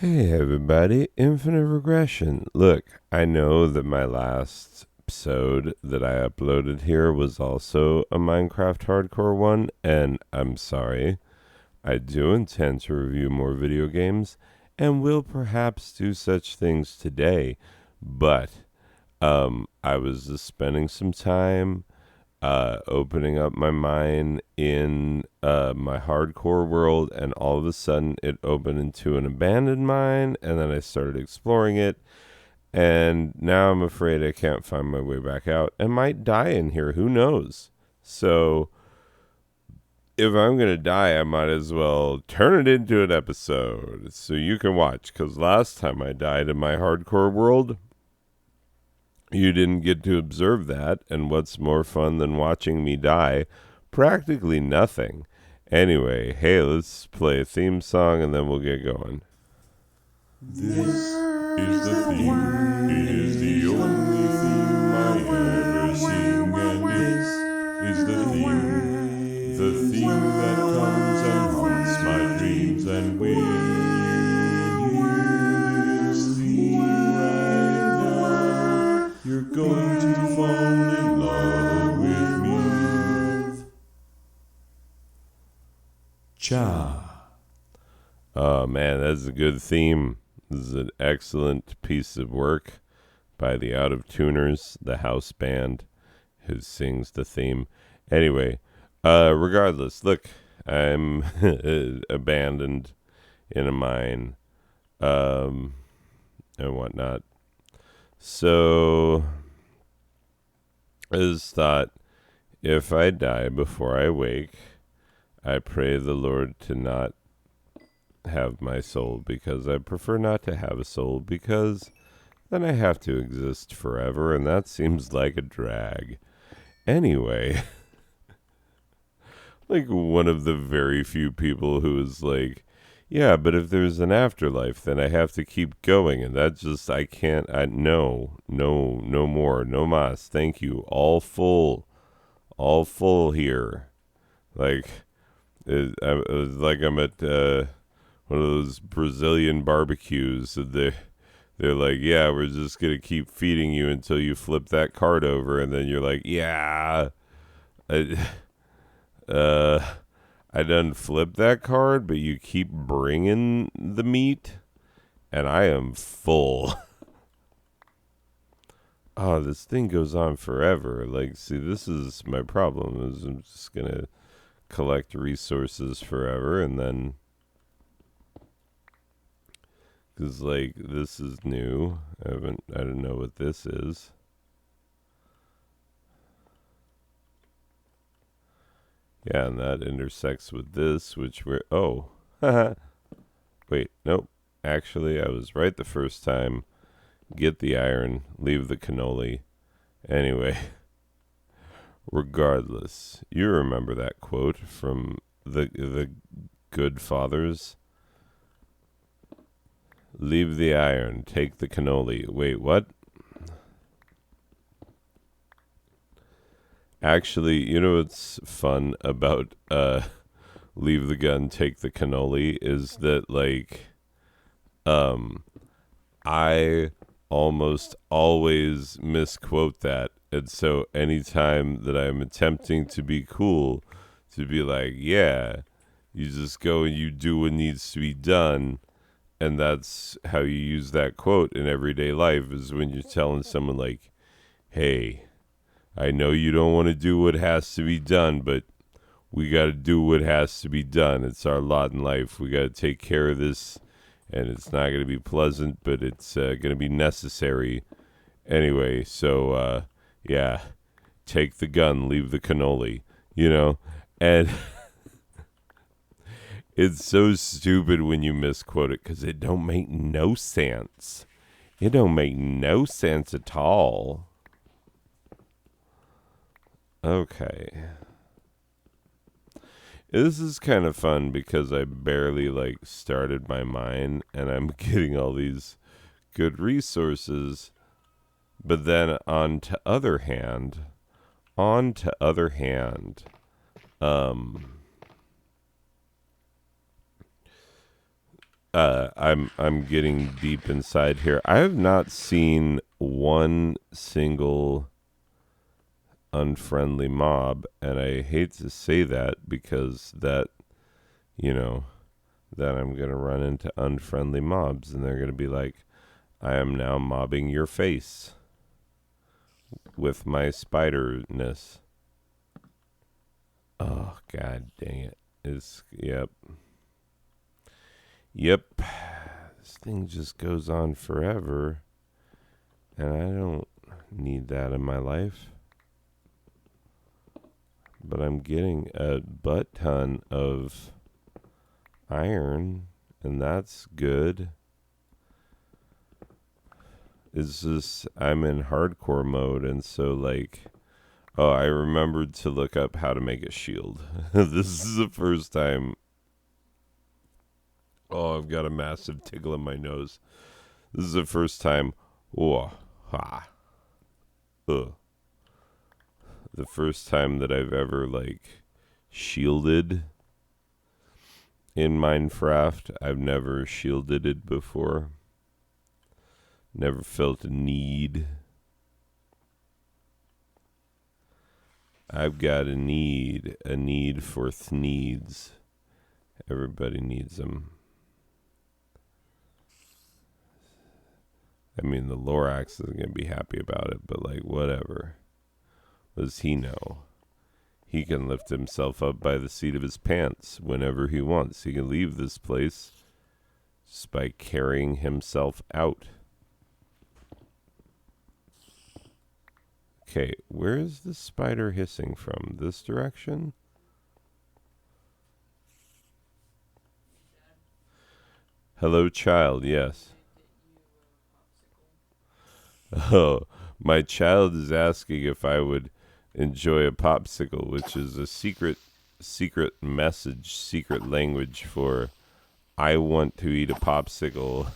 Hey everybody, Infinite Regression. Look, I know that my last episode that I uploaded here was also a Minecraft hardcore one, and I'm sorry. I do intend to review more video games, and will perhaps do such things today, but I was just spending some time opening up my mind in my hardcore world, and all of a sudden it opened into an abandoned mine, and then I started exploring it, and now I'm afraid I can't find my way back out and might die in here. Who knows? So if I'm going to die, I might as well turn it into an episode so you can watch, because last time I died in my hardcore world, you didn't get to observe that, and what's more fun than watching me die? Practically nothing. Anyway, hey, let's play a theme song and then we'll get going. This is the theme. It is the only theme I ever sing, and this is the theme. The theme that comes and haunts my dreams, and when you hear this theme right now, you're going to fall in love with me. Cha. Oh man, that's a good theme. This is an excellent piece of work by the Out of Tuners, the house band who sings the theme. Anyway, regardless, look, I'm abandoned in a mine, and whatnot. So I just thought, if I die before I wake, I pray the Lord to not have my soul, because I prefer not to have a soul, because then I have to exist forever, and that seems like a drag. Anyway, like one of the very few people who is like, yeah, but if there's an afterlife, then I have to keep going, and that just, I can't, no more, no mas, thank you, all full here. Like, like I'm at, one of those Brazilian barbecues. They're like, yeah, we're just going to keep feeding you until you flip that card over. And then you're like, yeah, I, I done flipped that card, but you keep bringing the meat, and I am full. Oh, this thing goes on forever. Like, see, this is my problem, is I'm just going to collect resources forever, and then... Because, like, this is new. I don't know what this is. Yeah, and that intersects with this, which we're... Oh. Wait, nope. Actually, I was right the first time. Get the iron, leave the cannoli. Anyway. Regardless. You remember that quote from the Good Fathers? Leave the iron, take the cannoli. Wait, what? Actually, you know what's fun about leave the gun, take the cannoli is that, like, I almost always misquote that. And so anytime that I'm attempting to be cool, to be like, yeah, you just go and you do what needs to be done. And that's how you use that quote in everyday life, is when you're telling someone like, hey, I know you don't want to do what has to be done, but we got to do what has to be done. It's our lot in life. We got to take care of this, and it's not going to be pleasant, but it's going to be necessary. Anyway, so, yeah, take the gun, leave the cannoli, you know? And... It's so stupid when you misquote it, because it don't make no sense. It don't make no sense at all. Okay. This is kind of fun because I barely, like, started my mine, and I'm getting all these good resources. But then on to other hand, I'm getting deep inside here. I have not seen one single unfriendly mob, and I hate to say that because that, you know, that I'm going to run into unfriendly mobs and they're going to be like, I am now mobbing your face with my spiderness. Oh, god dang it. Yep. This thing just goes on forever, and I don't need that in my life. But I'm getting a butt ton of iron, and that's good. It's just, I'm in hardcore mode, and so, like, oh, I remembered to look up how to make a shield. This is the first time. Oh, I've got a massive tickle in my nose. This is the first time. Oh, ha. Ugh. The first time that I've ever, like, shielded in Minecraft. I've never shielded it before. Never felt a need. I've got a need for thneeds. Everybody needs them. I mean, the Lorax isn't going to be happy about it, but, like, whatever. What does he know? He can lift himself up by the seat of his pants whenever he wants. He can leave this place just by carrying himself out. Okay, where is the spider hissing from? This direction? Hello, child, yes. Oh, my child is asking if I would enjoy a popsicle, which is a secret message, secret language for I want to eat a popsicle.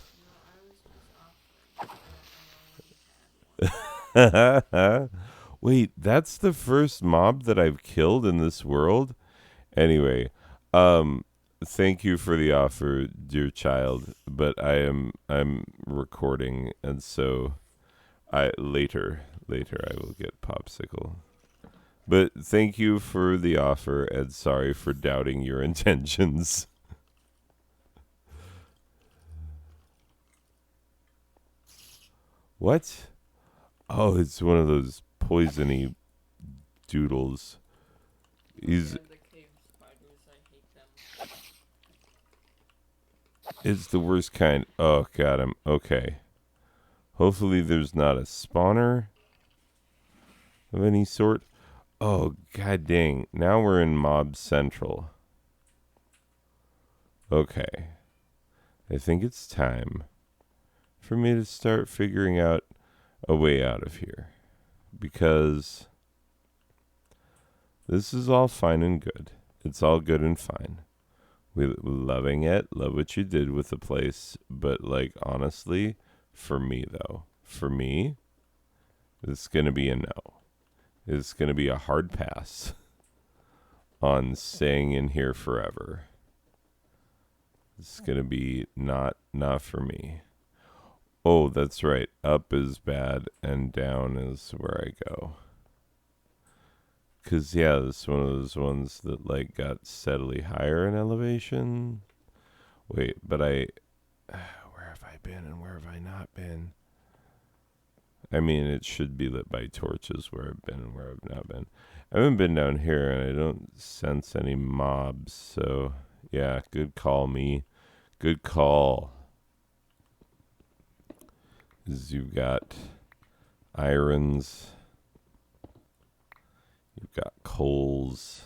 Wait, that's the first mob that I've killed in this world? Anyway, thank you for the offer, dear child, but I'm recording, and so later I will get popsicle. But thank you for the offer, and sorry for doubting your intentions. What? Oh, it's one of those poisony doodles. He's. It's the worst kind. Oh, got him. Okay. Hopefully there's not a spawner of any sort. Oh, god dang. Now we're in Mob Central. Okay. I think it's time for me to start figuring out a way out of here. Because this is all fine and good. It's all good and fine. We're loving it. Love what you did with the place. But, like, honestly, for me, though. For me, it's going to be a no. It's going to be a hard pass on staying in here forever. It's going to be not for me. Oh, that's right. Up is bad and down is where I go. Because, yeah, this is one of those ones that, like, got steadily higher in elevation. Wait, but where have I been and where have I not been? I mean, it should be lit by torches where I've been and where I've not been. I haven't been down here, and I don't sense any mobs, so, yeah, good call, me. Good call. You've got irons. You've got coals.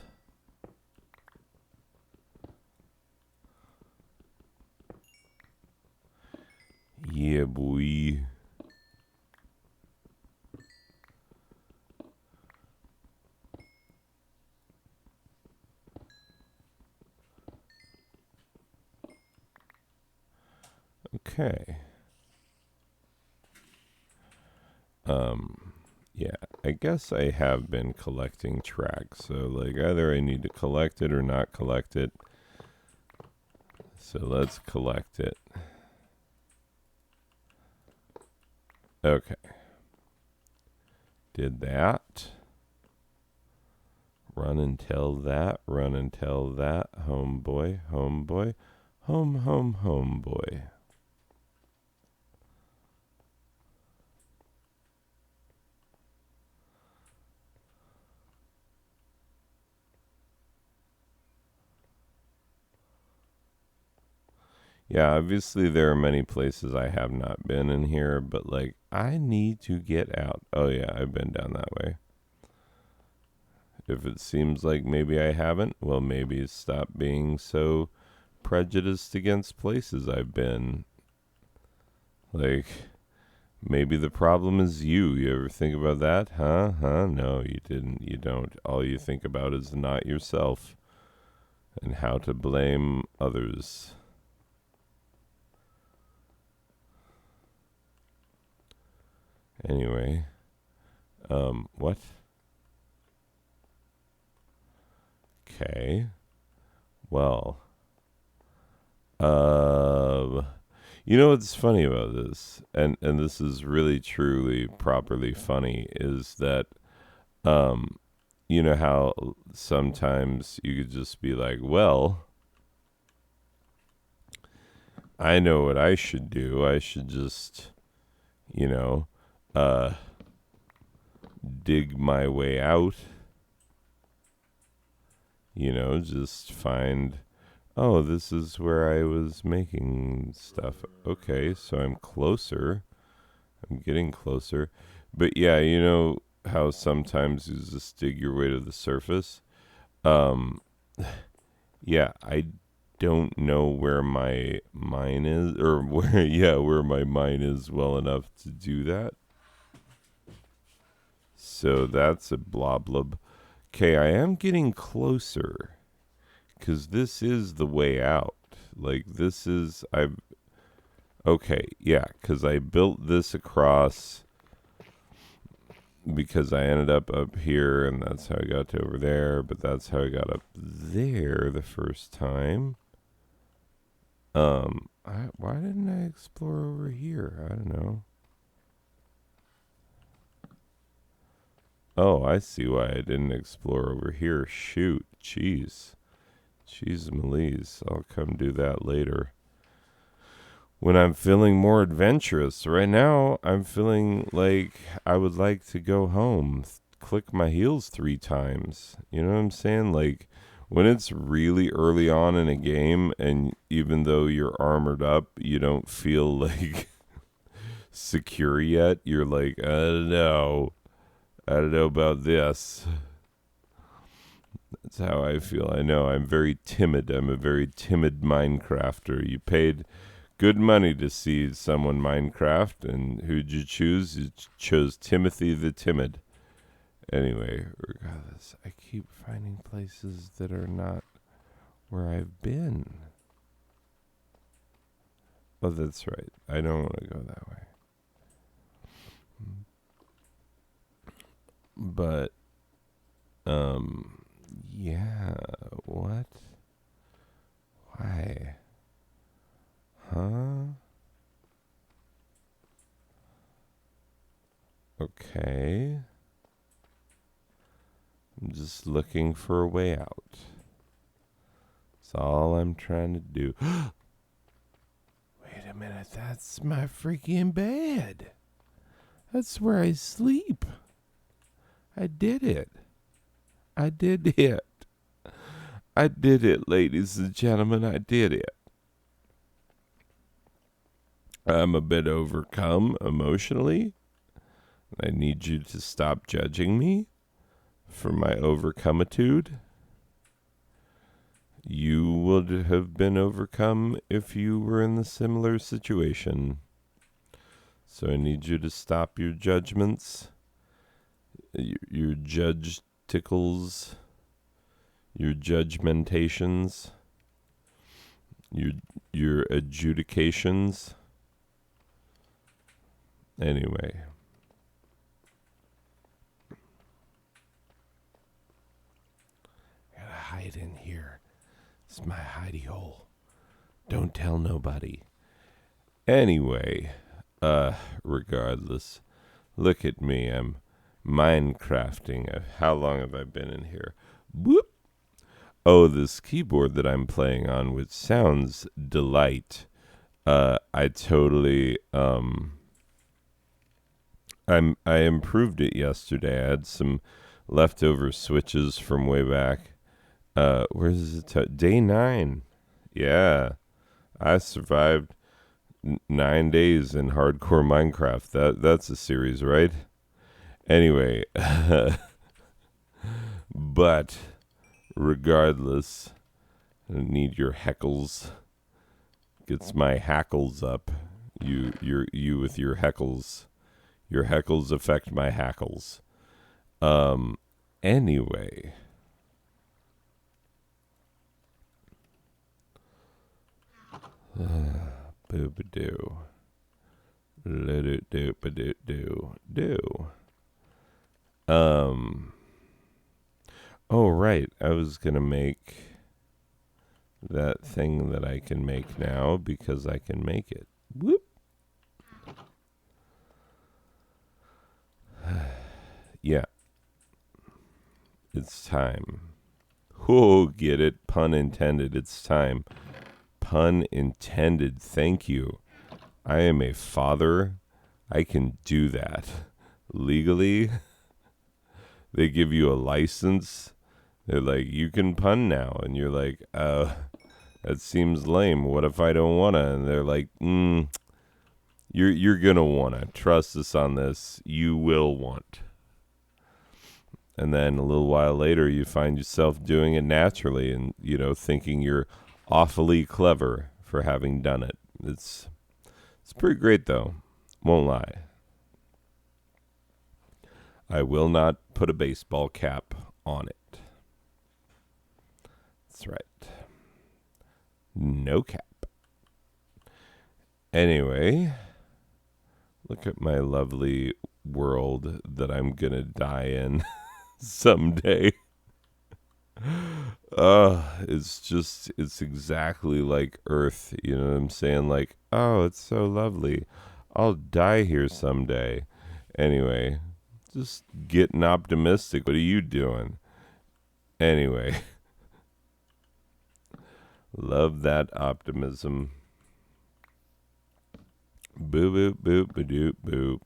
Yeah, boy. Okay. Yeah, I guess I have been collecting tracks, so, like, either I need to collect it or not collect it. So let's collect it. Okay. Did that. Run and tell that. Run and tell that. Homeboy, homeboy. Home, homeboy. Yeah, obviously there are many places I have not been in here, but like I need to get out. Oh yeah, I've been down that way. If it seems like maybe I haven't, well maybe stop being so prejudiced against places I've been. Like maybe the problem is you. You ever think about that? Huh? No, you didn't. You don't. All you think about is not yourself and how to blame others. Anyway, what? Okay. Well, you know what's funny about this, and this is really truly properly funny, is that you know how sometimes you could just be like, well, I know what I should do. I should just, you know, uh, dig my way out. You know, just find, oh, this is where I was making stuff. Okay, so I'm closer. I'm getting closer. But yeah, you know how sometimes you just dig your way to the surface? Um, yeah, I don't know where my mine is, or where my mine is well enough to do that. So that's a blob. Okay, I am getting closer because this is the way out. Like this is I've okay, yeah, because I built this across because I ended up here, and that's how I got to over there. But that's how I got up there the first time. Why didn't I explore over here? I don't know. Oh, I see why I didn't explore over here. Shoot, jeez, Melise. I'll come do that later when I'm feeling more adventurous. Right now, I'm feeling like I would like to go home, click my heels 3 times. You know what I'm saying? Like when it's really early on in a game, and even though you're armored up, you don't feel like secure yet. You're like, I don't know about this. That's how I feel. I know I'm very timid. I'm a very timid Minecrafter. You paid good money to see someone Minecraft, and who'd you choose? You chose Timothy the Timid. Anyway, regardless, I keep finding places that are not where I've been. Oh, that's right. I don't want to go that way. But, yeah, what? Why? Huh? Okay. I'm just looking for a way out. That's all I'm trying to do. Wait a minute, that's my freaking bed. That's where I sleep. I did it. I did it. I did it, ladies and gentlemen. I did it. I'm a bit overcome emotionally. I need you to stop judging me for my overcomeitude. You would have been overcome if you were in the similar situation. So I need you to stop your judgments, your judge tickles, your judgmentations, your adjudications. Anyway. Gotta hide in here. It's my hidey hole. Don't tell nobody. Anyway, Regardless, look at me. I'm Minecrafting. How long have I been in here? Whoop. Oh, this keyboard that I'm playing on, which sounds delight. I totally I improved it yesterday. I had some leftover switches from way back. Where's it? Day 9. Yeah, I survived 9 days in hardcore Minecraft. That's a series, right? Anyway, but regardless, I need your heckles. Gets my hackles up. You with your heckles. Your heckles affect my hackles. Anyway. Boobadoo. Do. Oh, right. I was going to make that thing that I can make now because I can make it. Whoop. Yeah. It's time. Oh, get it? Pun intended. It's time. Pun intended. Thank you. I am a father. I can do that. Legally, they give you a license. They're like, you can pun now. And you're like, that seems lame. What if I don't want to? And they're like, you're going to want to. Trust us on this. You will want. And then a little while later, you find yourself doing it naturally and, thinking you're awfully clever for having done it. It's pretty great, though. Won't lie. I will not put a baseball cap on it. That's right. No cap. Anyway, look at my lovely world that I'm going to die in someday. It's exactly like Earth. You know what I'm saying? Like, oh, it's so lovely. I'll die here someday. Anyway, just getting optimistic. What are you doing? Anyway, love that optimism. Boo, boo, boo, boo, doo, boo.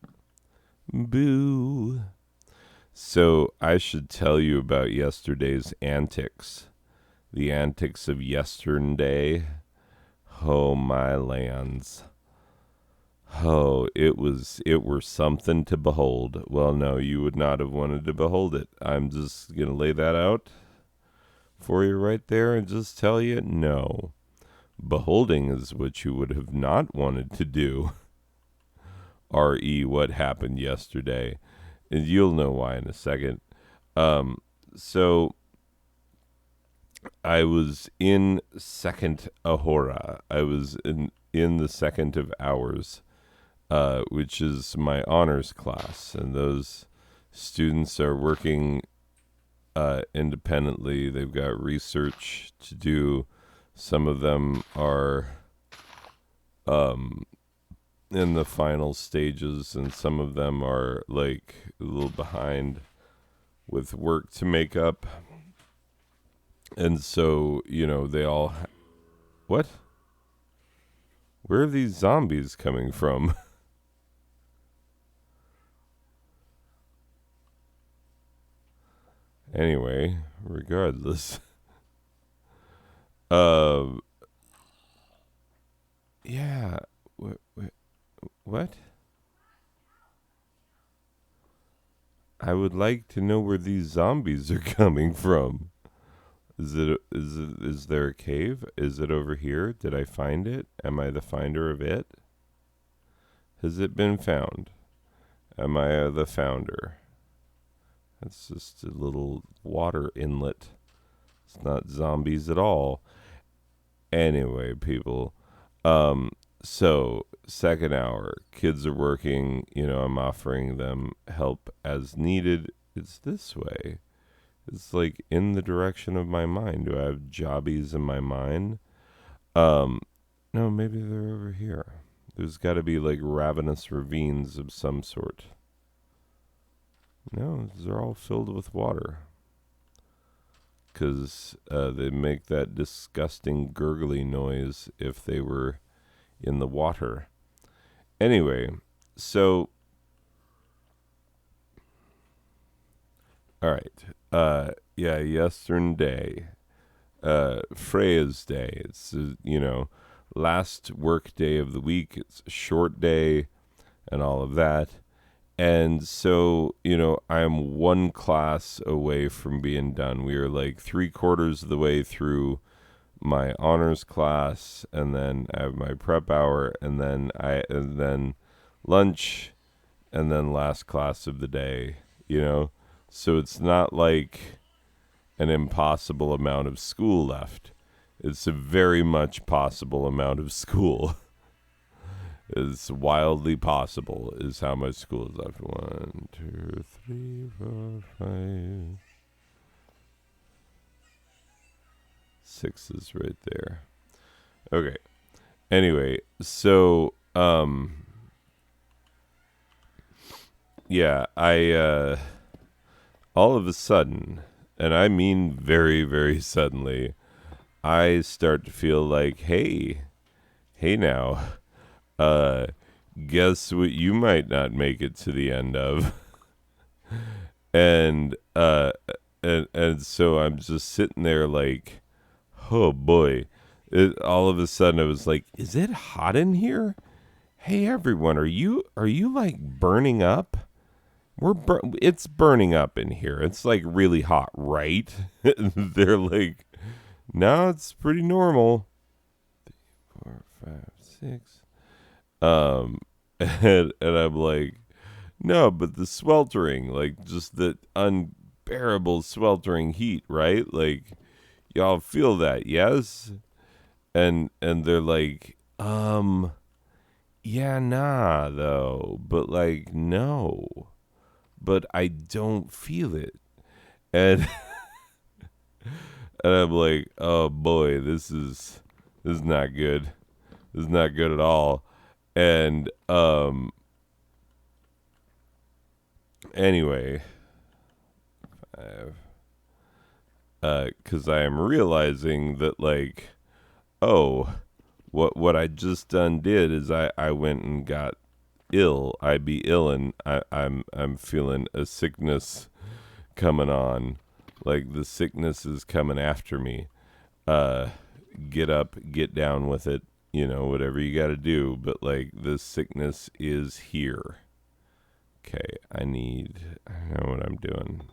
Boo. So I should tell you about yesterday's antics. The antics of yesterday. Oh, my lands. Oh, it were something to behold. Well, no, you would not have wanted to behold it. I'm just going to lay that out for you right there and just tell you, no. Beholding is what you would have not wanted to do. R.E. what happened yesterday. And you'll know why in a second. So I was in second Ahura. I was in the second of hours, which is my honors class. And those students are working independently. They've got research to do. Some of them are in the final stages, and some of them are like a little behind with work to make up. And so, they all... What? Where are these zombies coming from? Anyway, regardless. Yeah. What? I would like to know where these zombies are coming from. Is there a cave? Is it over here? Did I find it? Am I the finder of it? Has it been found? Am I the founder? That's just a little water inlet. It's not zombies at all. Anyway, people. So, second hour. Kids are working. I'm offering them help as needed. It's this way. It's like in the direction of my mind. Do I have jobbies in my mind? No, maybe they're over here. There's got to be like ravenous ravines of some sort. No, they're all filled with water. Because they make that disgusting gurgly noise if they were in the water. Anyway, so... Alright. Yeah, yesterday. Freya's day. It's, last work day of the week. It's a short day and all of that. And so, I'm one class away from being done. We are like 3/4 of the way through my honors class, and then I have my prep hour, and then lunch, and then last class of the day, So it's not like an impossible amount of school left. It's a very much possible amount of school. It's wildly possible is how much school is left. 1, 2, 3, 4, 5. 6 is right there. Okay. Anyway, so yeah, I all of a sudden, and I mean very, very suddenly, I start to feel like, hey now, guess what you might not make it to the end of. and so I'm just sitting there like, oh boy. All of a sudden I was like, is it hot in here? Hey everyone, are you like burning up? It's burning up in here. It's like really hot, right? They're like, no, it's pretty normal. 3, 4, 5, 6. And I'm like, no, but the sweltering, like just the unbearable sweltering heat, right? Like, y'all feel that, yes? And they're like, yeah, nah, though, but like, no, but I don't feel it. And and I'm like, oh boy, this is not good. This is not good at all. And anyway, because I am realizing that, like, oh, what I just done did is I went and got ill. I be ill, and I'm feeling a sickness coming on. Like, the sickness is coming after me. Get up, get down with it, whatever you got to do. But, like, the sickness is here. Okay, I know what I'm doing.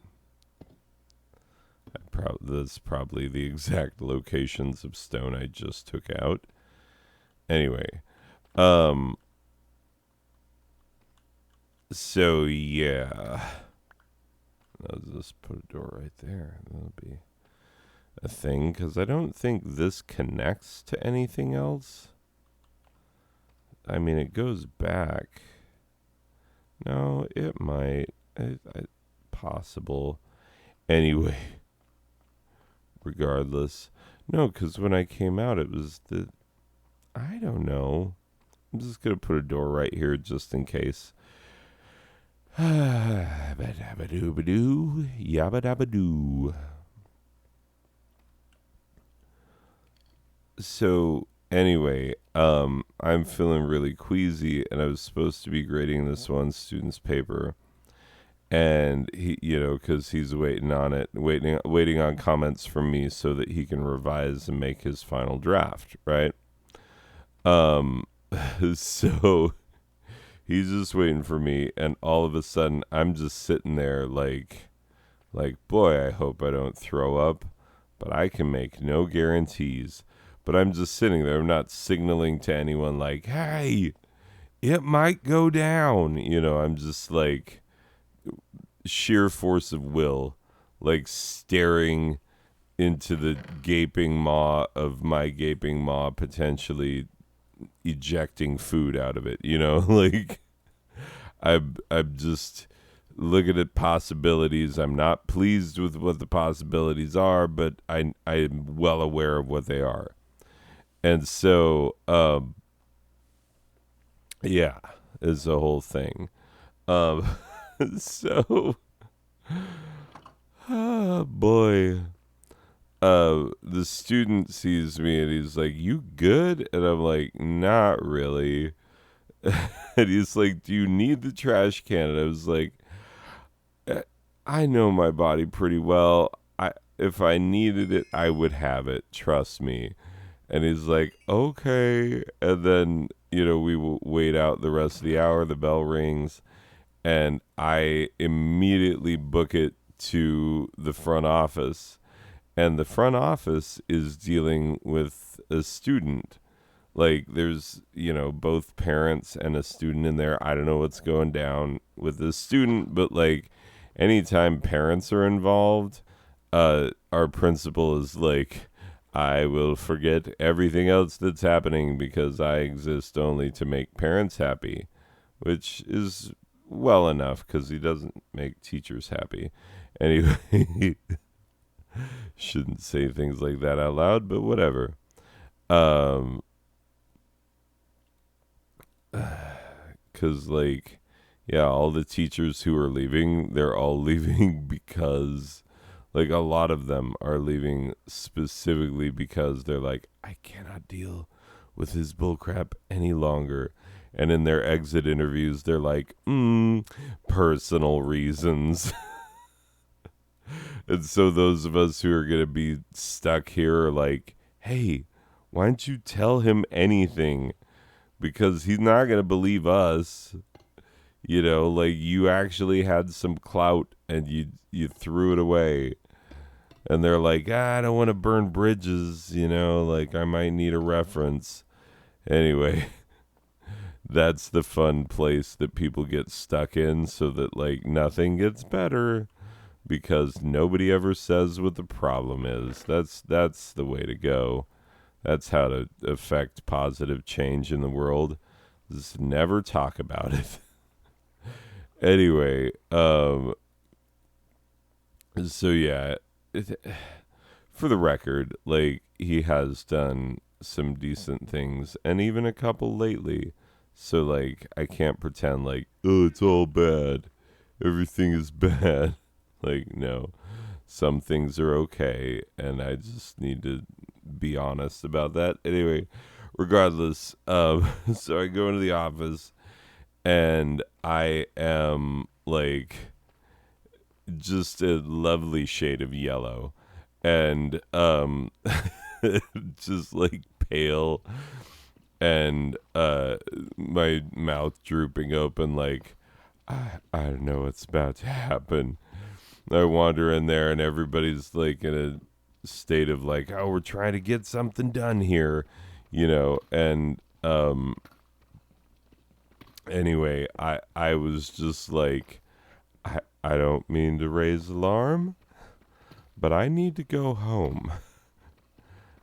That's probably the exact locations of stone I just took out. Anyway, so yeah, I'll just put a door right there. That'll be a thing, because I don't think this connects to anything else. I mean, it goes back. No, it might. Possible. Anyway, regardless. No, because when I came out, it was I don't know. I'm just going to put a door right here just in case. Yabba-dabba-doo. Yabba-dabba-doo. So, anyway, I'm feeling really queasy, and I was supposed to be grading this one student's paper. And he, because he's waiting on it, waiting on comments from me so that he can revise and make his final draft, right? So he's just waiting for me, and all of a sudden I'm just sitting there like, boy, I hope I don't throw up, but I can make no guarantees. But I'm just sitting there. I'm not signaling to anyone like, hey, it might go down. I'm just like, sheer force of will, like staring into the gaping maw of my gaping maw, potentially ejecting food out of it. Like, I'm just looking at possibilities. I'm not pleased with what the possibilities are, but I'm well aware of what they are. And so Yeah, it's a whole thing. Um, so, boy, the student sees me and he's like, "You good?" And I'm like, "Not really." And he's like, "Do you need the trash can?" And I was like, I know my body pretty well. If I needed it, I would have it. Trust me." And he's like, "Okay." And then we will wait out the rest of the hour. The bell rings, and I immediately book it to the front office. And the front office is dealing with a student. Like, there's both parents and a student in there. I don't know what's going down with the student, but like anytime parents are involved, our principal is like, "I will forget everything else that's happening because I exist only to make parents happy," which is well enough because he doesn't make teachers happy. Anyway, shouldn't say things like that out loud, but whatever. Um, Because, like, yeah, all the teachers who are leaving, they're all leaving because, like, a lot of them are leaving specifically because they're like, "I cannot deal with his bullcrap any longer." And in their exit interviews, they're like, personal reasons." And so those of us who are going to be stuck here are like, "Hey, why don't you tell him anything? Because he's not going to believe us." Like, you actually had some clout and you threw it away. And they're like, "I don't want to burn bridges, like I might need a reference." Anyway, that's the fun place that people get stuck in so that like nothing gets better because nobody ever says what the problem is. That's the way to go. That's how to affect positive change in the world. Just never talk about it. Anyway, so yeah, for the record, like, he has done some decent things and even a couple lately. So like, I can't pretend like, "Oh, it's all bad. Everything is bad." Like, no. Some things are okay and I just need to be honest about that. Anyway, regardless, so I go into the office and I am like just a lovely shade of yellow and just like pale and my mouth drooping open like I don't know what's about to happen. I wander in there and everybody's like in a state of like, "Oh, we're trying to get something done here," and anyway, I was just like, I don't mean to raise alarm, but I need to go home.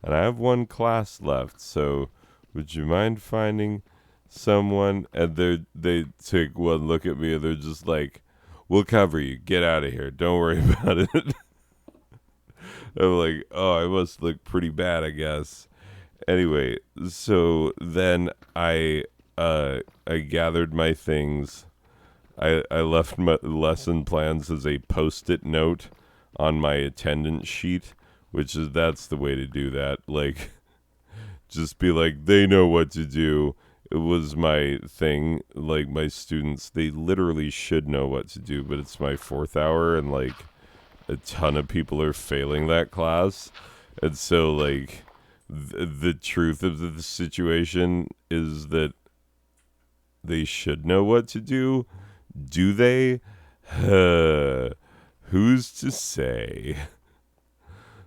And I have one class left, so would you mind finding someone?" And they take one look at me and they're just like, "We'll cover you. Get out of here. Don't worry about it." I'm like, "Oh, I must look pretty bad, I guess." Anyway, so then I gathered my things. I left my lesson plans as a post-it note on my attendance sheet, that's the way to do that. Like, just be like, they know what to do. It was my thing. Like, my students, they literally should know what to do, but it's my fourth hour, and like a ton of people are failing that class. And so, like, the truth of the situation is that they should know what to do. Do they? Who's to say?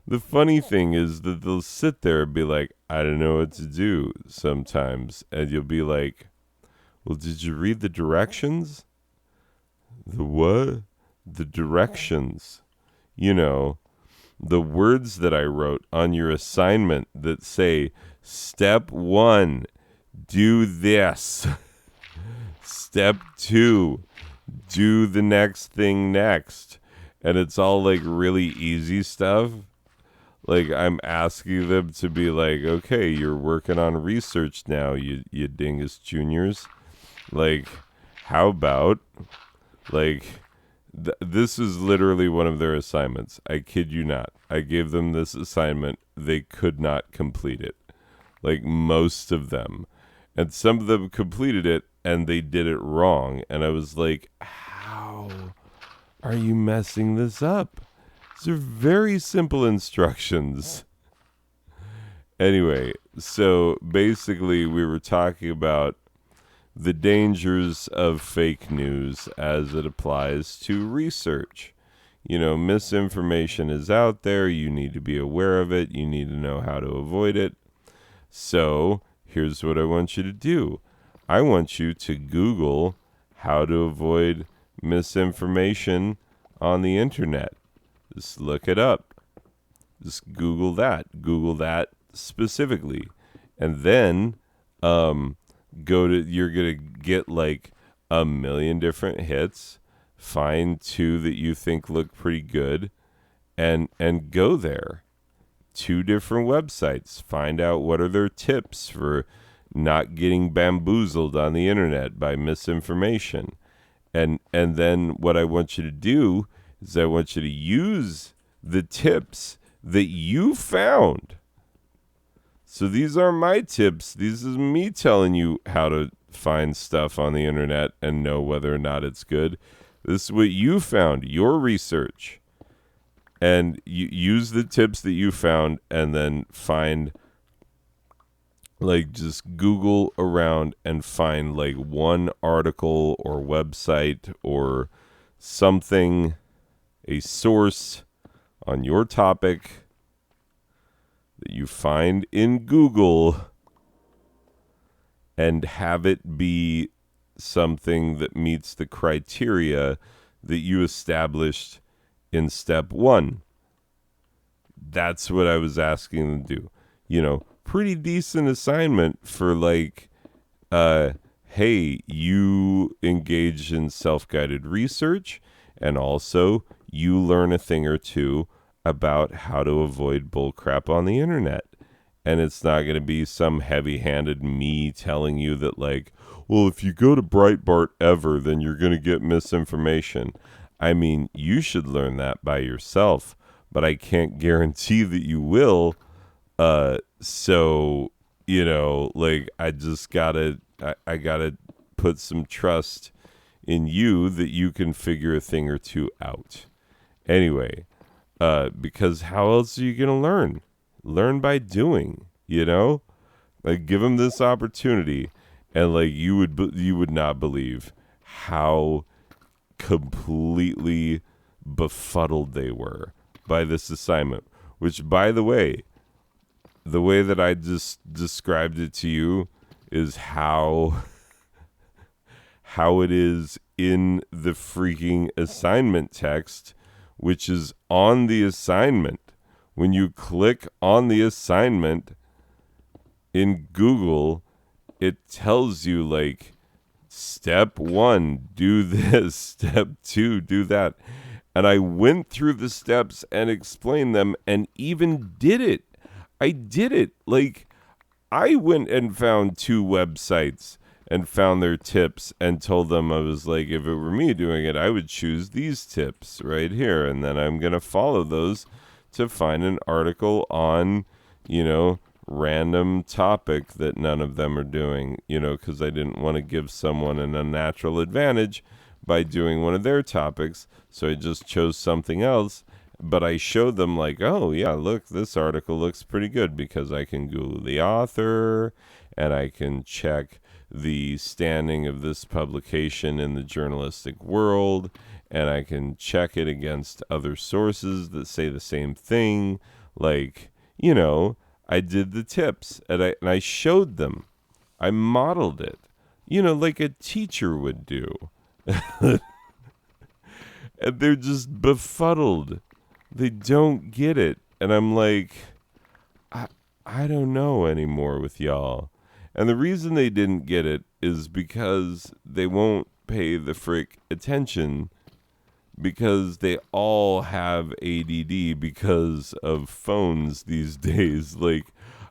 The funny thing is that they'll sit there and be like, "I don't know what to do," sometimes. And you'll be like, "Well, did you read the directions?" "The what?" "The directions. You know, the words that I wrote on your assignment that say, step 1, do this. Step 2, do the next thing next." And it's all like really easy stuff. Like, I'm asking them to be like, "Okay, you're working on research now, you dingus juniors." Like, how about, like, this is literally one of their assignments. I kid you not. I gave them this assignment. They could not complete it. Like, most of them. And some of them completed it, and they did it wrong. And I was like, how are you messing this up? These are very simple instructions. Anyway, so basically we were talking about the dangers of fake news as it applies to research. You know, misinformation is out there. You need to be aware of it. You need to know how to avoid it. So here's what I want you to do. I want you to Google how to avoid misinformation on the internet. Just look it up. Just Google that. Google that specifically. And then you're going to get like a million different hits. Find two that you think look pretty good and go there. 2 different websites. Find out what are their tips for not getting bamboozled on the internet by misinformation. And then what I want you to do is I want you to use the tips that you found. So these are my tips. This is me telling you how to find stuff on the internet and know whether or not it's good. This is what you found, your research. And you use the tips that you found and then find, like, just Google around and find like one article or website or something, a source on your topic that you find in Google and have it be something that meets the criteria that you established in step 1. That's what I was asking them to do. You know, pretty decent assignment for like, hey, you engage in self-guided research and also you learn a thing or two about how to avoid bullcrap on the internet. And it's not going to be some heavy-handed me telling you that, like, well, if you go to Breitbart ever, then you're going to get misinformation. I mean, you should learn that by yourself, but I can't guarantee that you will. So, you know, like, I just gotta, I gotta put some trust in you that you can figure a thing or two out. Anyway, because how else are you going to learn? Learn by doing, you know? Like, give them this opportunity, and like you would not believe how completely befuddled they were by this assignment. Which, by the way that I just described it to you is how it is in the freaking assignment text, which is on the assignment. When you click on the assignment in Google, it tells you, like, step 1, do this, step 2, do that. And I went through the steps and explained them and even did it. I did it. Like, I went and found 2 websites and found their tips and told them, I was like, if it were me doing it, I would choose these tips right here. And then I'm going to follow those to find an article on, you know, random topic that none of them are doing, you know, because I didn't want to give someone an unnatural advantage by doing one of their topics. So I just chose something else. But I showed them, like, oh, yeah, look, this article looks pretty good because I can Google the author and I can check the standing of this publication in the journalistic world, and I can check it against other sources that say the same thing. Like, you know, I did the tips, and I showed them. I modeled it, you know, like a teacher would do. And they're just befuddled. They don't get it. And I'm like, I don't know anymore with y'all. And the reason they didn't get it is because they won't pay the frick attention, because they all have ADD because of phones these days. Like,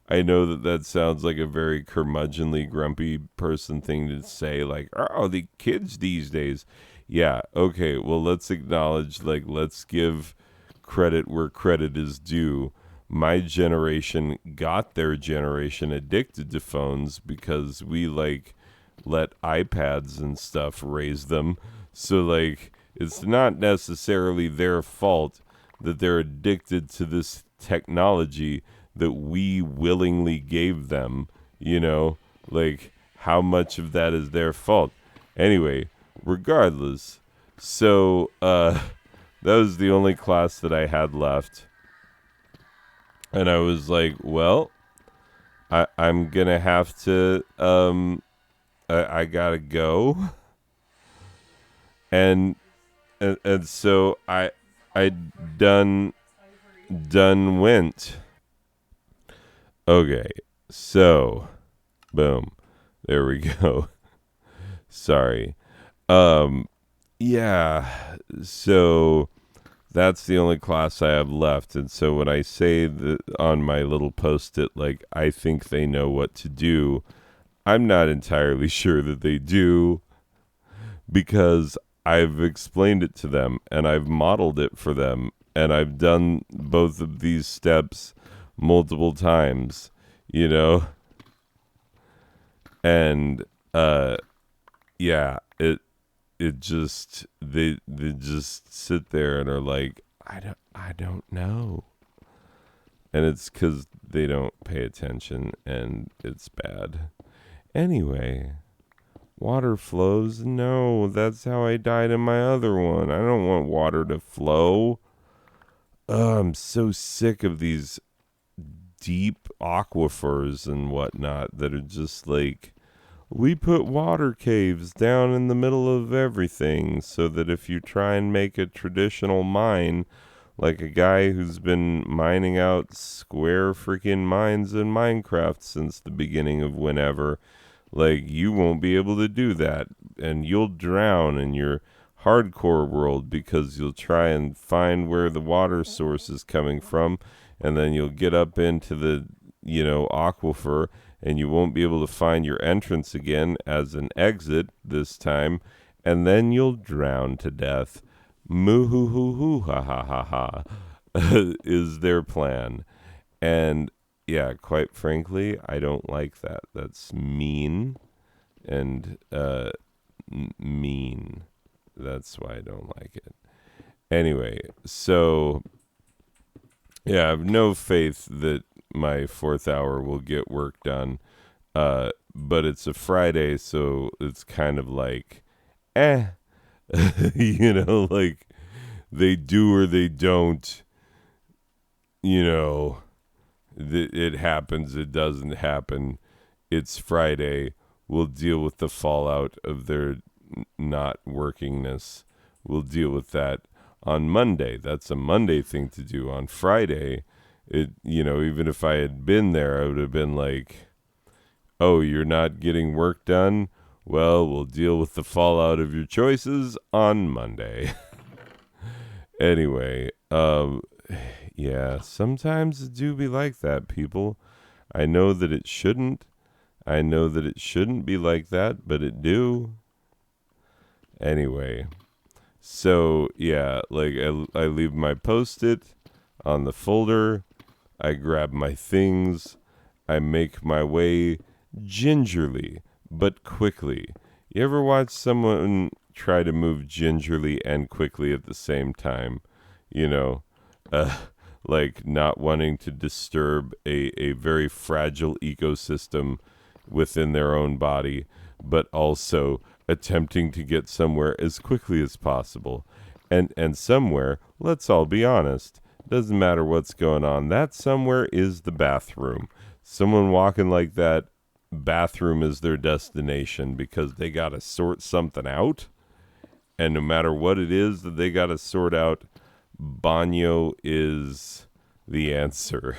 I know that sounds like a very curmudgeonly, grumpy person thing to say, like, oh, the kids these days. Yeah, okay, well, let's acknowledge, like, let's give credit where credit is due. My generation got their generation addicted to phones because we, like, let iPads and stuff raise them. So, like, it's not necessarily their fault that they're addicted to this technology that we willingly gave them, you know? Like, how much of that is their fault? Anyway, regardless, so, that was the only class that I had left. And I was like, well, I'm going to have to, I gotta go. And, and so I done went. Okay, so boom, there we go. Sorry. Um, yeah. So that's the only class I have left, and so when I say that on my little post-it, like I think they know what to do, I'm not entirely sure that they do because I've explained it to them and I've modeled it for them and I've done both of these steps multiple times, you know? And yeah, it just they just sit there and are like, I don't know. And it's cuz they don't pay attention and it's bad. Anyway, water flows? No, that's how I died in my other one. I don't want water to flow. I'm so sick of these deep aquifers and whatnot that are just like, we put water caves down in the middle of everything so that if you try and make a traditional mine, like a guy who's been mining out square freaking mines in Minecraft since the beginning of whenever, like, you won't be able to do that, and you'll drown in your hardcore world because you'll try and find where the water source is coming from, and then you'll get up into the, aquifer, and you won't be able to find your entrance again as an exit this time, and then you'll drown to death. Moo hoo hoo hoo ha ha ha ha is their plan. And yeah, quite frankly, I don't like that. That's mean and mean. That's why I don't like it. Anyway, so yeah, I have no faith that my fourth hour will get work done. But it's a Friday, so it's kind of like, eh, like they do or they don't, you know. It happens, it doesn't happen. It's Friday. We'll deal with the fallout of their not workingness. We'll deal with that on Monday. That's a Monday thing to do. On Friday, even if I had been there, I would have been like, oh, you're not getting work done? Well, we'll deal with the fallout of your choices on Monday. Anyway, yeah, sometimes it do be like that, people. I know that it shouldn't. I know that it shouldn't be like that, but it do. Anyway, so yeah, like I leave my post-it on the folder. I grab my things. I make my way gingerly but quickly. You ever watch someone try to move gingerly and quickly at the same time? You know, uh, like not wanting to disturb a very fragile ecosystem within their own body, but also attempting to get somewhere as quickly as possible. And somewhere, let's all be honest, doesn't matter what's going on, that somewhere is the bathroom. Someone walking like that, bathroom is their destination because they got to sort something out. And no matter what it is that they got to sort out, baño is the answer.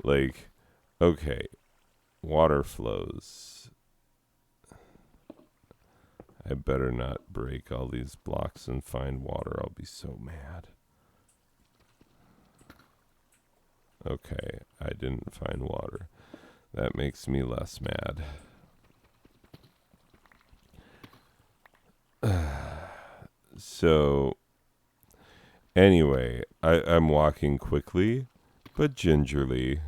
Like, okay, water flows. I better not break all these blocks and find water. I'll be so mad. Okay, I didn't find water. That makes me less mad. So, anyway, I'm walking quickly, but gingerly,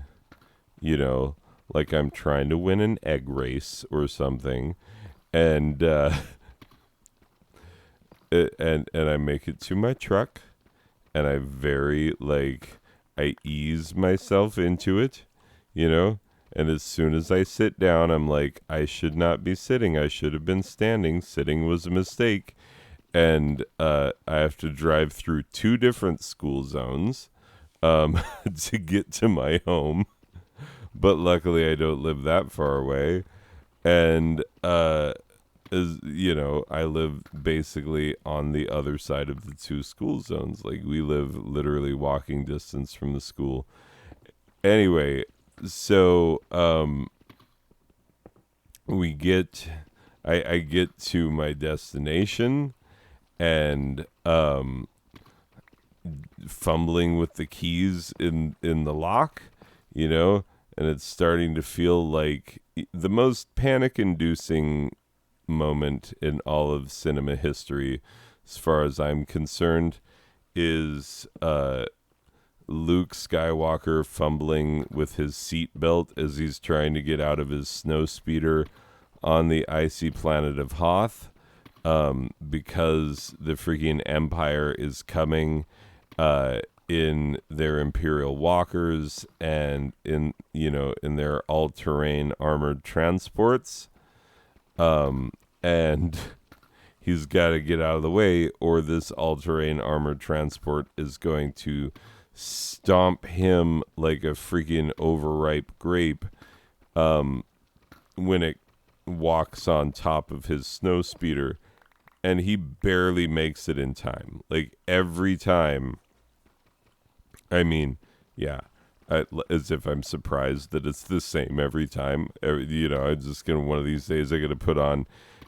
you know, like I'm trying to win an egg race or something. And, and I make it to my truck, and I ease myself into it, you know. And as soon as I sit down, I'm like, I should not be sitting. I should have been standing. Sitting was a mistake. And I have to drive through 2 different school zones to get to my home. But luckily, I don't live that far away. And as you know, I live basically on the other side of the 2 school zones. Like, we live literally walking distance from the school. Anyway, so we get I get to my destination, and fumbling with the keys in the lock, you know, and it's starting to feel like the most panic inducing moment in all of cinema history, as far as I'm concerned, is Luke Skywalker fumbling with his seatbelt as he's trying to get out of his snow speeder on the icy planet of Hoth, because the freaking Empire is coming in their Imperial walkers and in their all-terrain armored transports, and he's got to get out of the way, or this all-terrain armored transport is going to stomp him like a freaking overripe grape when it walks on top of his snow speeder. And he barely makes it in time. Like, every time. I mean, yeah. As if I'm surprised that it's the same every time. I'm just going to, one of these days, I'm going to put on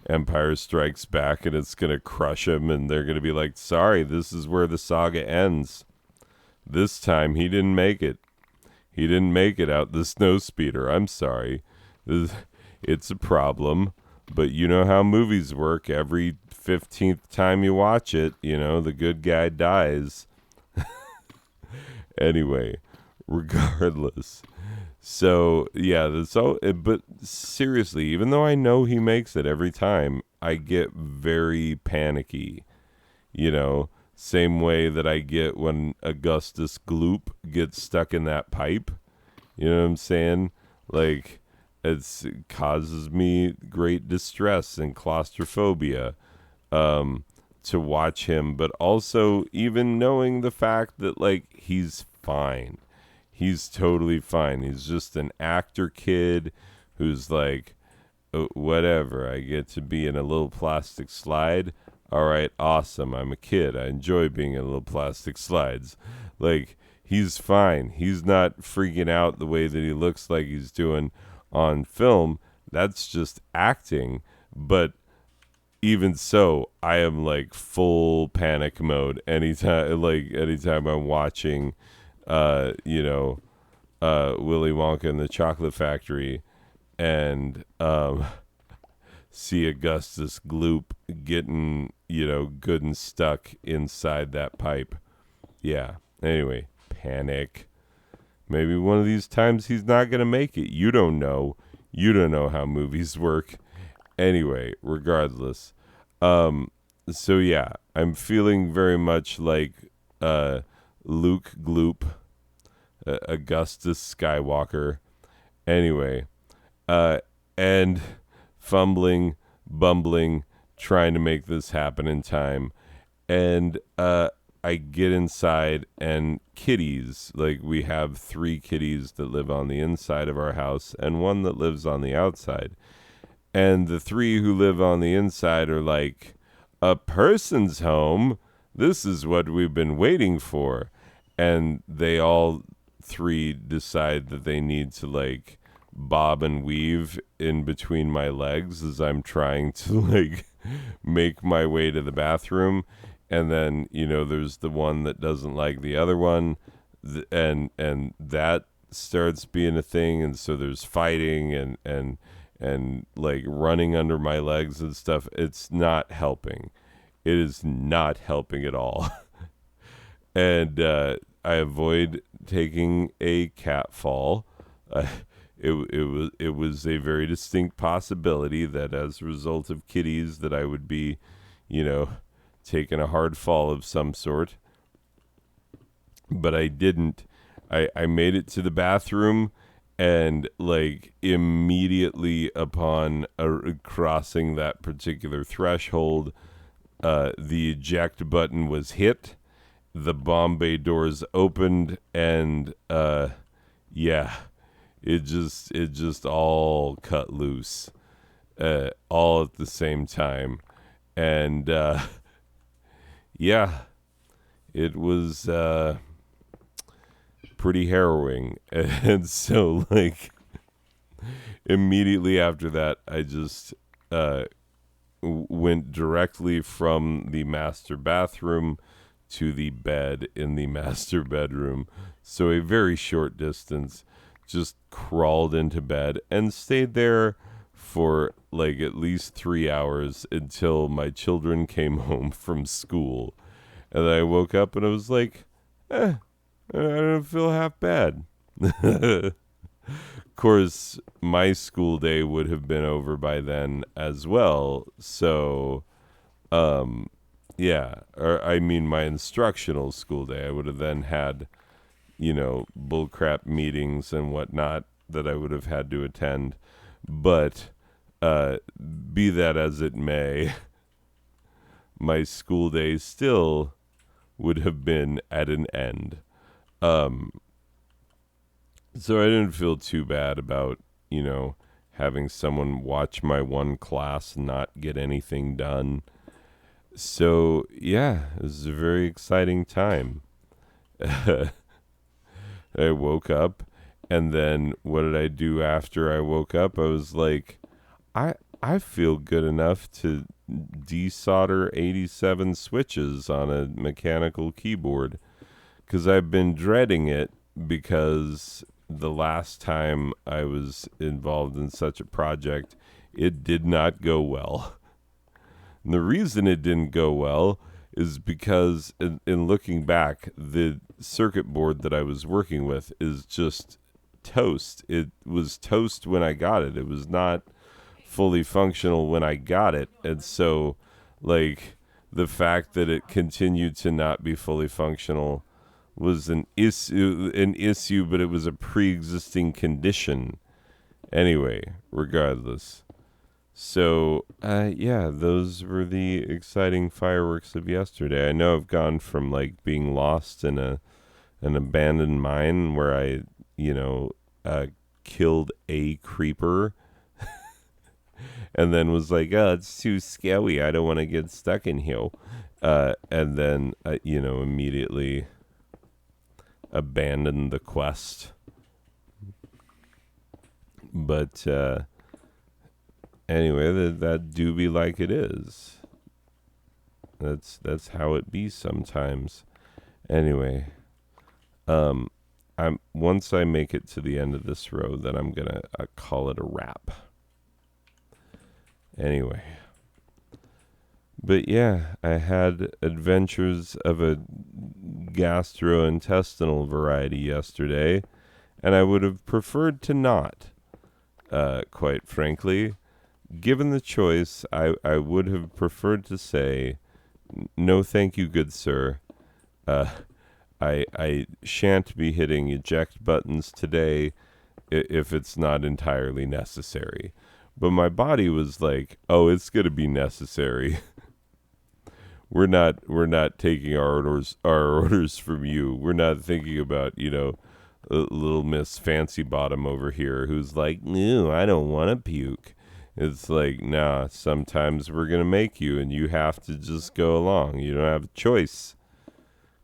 Empire Strikes Back, and it's going to crush him, and they're going to be like, sorry, this is where the saga ends. This time, he didn't make it. He didn't make it out the snow speeder. I'm sorry. It's a problem. But you know how movies work. Every 15th time you watch it, the good guy dies. Anyway, regardless. So, yeah, but seriously, even though I know he makes it every time, I get very panicky. Same way that I get when Augustus Gloop gets stuck in that pipe. You know what I'm saying? Like, it causes me great distress and claustrophobia to watch him, but also even knowing the fact that, like, he's fine. He's totally fine. He's just an actor kid who's like, "Oh, whatever, I get to be in a little plastic slide. All right, awesome. I'm a kid. I enjoy being in little plastic slides." Like, he's fine. He's not freaking out the way that he looks like he's doing on film. That's just acting. But even so, I am like full panic mode anytime I'm watching Willy Wonka and the Chocolate Factory, and see Augustus Gloop getting good and stuck inside that pipe. Yeah. Anyway, panic. Maybe one of these times he's not going to make it. You don't know. You don't know how movies work. Anyway, regardless. So yeah, I'm feeling very much like Luke Gloop, Augustus Skywalker. Anyway, and fumbling, bumbling, trying to make this happen in time. And I get inside, and kitties, like, we have 3 kitties that live on the inside of our house and 1 that lives on the outside. And the 3 who live on the inside are like, a person's home? This is what we've been waiting for. And they all 3 decide that they need to, like, bob and weave in between my legs as I'm trying to, like, make my way to the bathroom. And then, there's the one that doesn't like the other one. And that starts being a thing, and so there's fighting and like running under my legs and stuff. It's not helping. It is not helping at all. And I avoid taking a cat fall. It was a very distinct possibility that as a result of kitties that I would be, taking a hard fall of some sort. But I didn't. I made it to the bathroom, and like immediately upon crossing that particular threshold, the eject button was hit, the Bombay doors opened, and yeah, it just all cut loose, all at the same time, and yeah, it was pretty harrowing. And so like immediately after that, I just went directly from the master bathroom to the bed in the master bedroom. So a very short distance, just crawled into bed and stayed there for like at least 3 hours until my children came home from school. And then I woke up and I was like, I don't feel half bad. Of course, my school day would have been over by then as well. So, yeah, or I mean, my instructional school day, I would have then had, bullcrap meetings and whatnot that I would have had to attend. But be that as it may, my school day still would have been at an end. So I didn't feel too bad about, having someone watch my one class and not get anything done. So, yeah, it was a very exciting time. I woke up, and then what did I do after I woke up? I was like, I feel good enough to desolder 87 switches on a mechanical keyboard, because I've been dreading it, because the last time I was involved in such a project, it did not go well. And the reason it didn't go well is because in looking back, the circuit board that I was working with is just toast. It was toast when I got it. It was not fully functional when I got it. And so, like, the fact that it continued to not be fully functional was an issue, but it was a pre-existing condition. Anyway, regardless. So, yeah, those were the exciting fireworks of yesterday. I know I've gone from, like, being lost in an abandoned mine where I, killed a creeper and then was like, oh, it's too scary. I don't want to get stuck in here. And then, immediately abandoned the quest. But, anyway, that do be like it is. That's how it be sometimes. Anyway, once I make it to the end of this road, then I'm gonna call it a wrap. Anyway, but yeah, I had adventures of a gastrointestinal variety yesterday, and I would have preferred to not, quite frankly. Given the choice, I would have preferred to say, no thank you, good sir. I shan't be hitting eject buttons today if it's not entirely necessary. But my body was like, oh, it's going to be necessary. We're not taking our orders from you. We're not thinking about, little Miss Fancy Bottom over here who's like, no, I don't want to puke. It's like, nah, sometimes we're going to make you, and you have to just go along. You don't have a choice.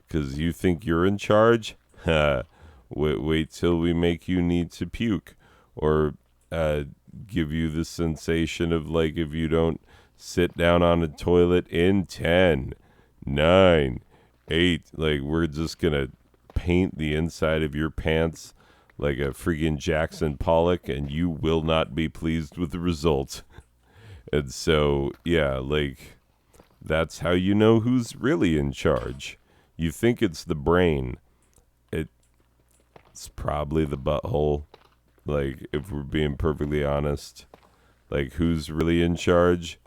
Because you think you're in charge? Wait till we make you need to puke. Or give you the sensation of, like, if you don't sit down on a toilet in 10, 9, 8, like, we're just going to paint the inside of your pants like a freaking Jackson Pollock, and you will not be pleased with the result. And so, yeah, like, that's how you know who's really in charge. You think it's the brain. It's probably the butthole. Like, if we're being perfectly honest, like, who's really in charge?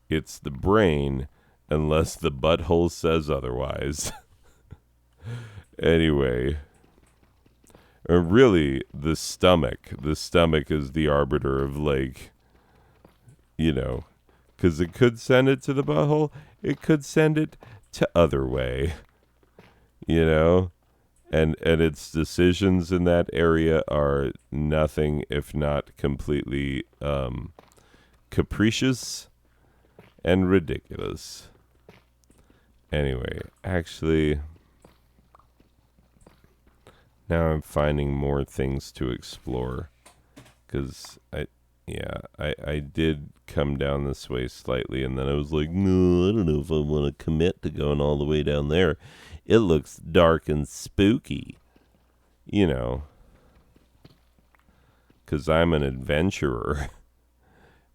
It's the brain, unless the butthole says otherwise. Anyway, really, the stomach. The stomach is the arbiter of, like, you know, because it could send it to the butthole. It could send it to other way, you know? And its decisions in that area are nothing if not completely capricious and ridiculous. Anyway, actually, now I'm finding more things to explore. Because I did come down this way slightly, and then I was like, no, I don't know if I want to commit to going all the way down there. It looks dark and spooky, you know, because I'm an adventurer,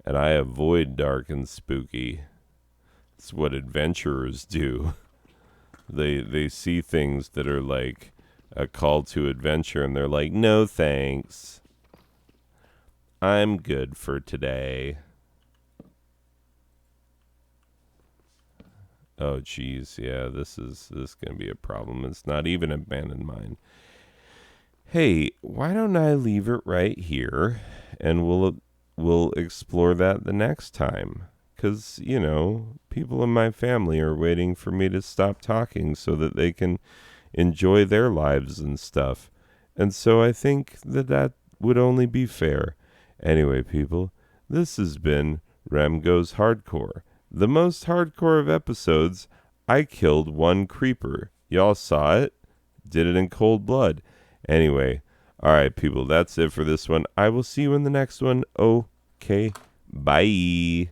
and I avoid dark and spooky. It's what adventurers do. They see things that are like a call to adventure, and they're like, no thanks. I'm good for today. Oh, geez, yeah, this is gonna be a problem. It's not even abandoned mine. Hey, why don't I leave it right here, and we'll explore that the next time? 'Cause you know, people in my family are waiting for me to stop talking so that they can enjoy their lives and stuff, and so I think that would only be fair. Anyway, people, this has been Rem Goes Hardcore. The most hardcore of episodes. I killed one creeper. Y'all saw it? Did it in cold blood. Anyway, alright, people, that's it for this one. I will see you in the next one. Okay, bye.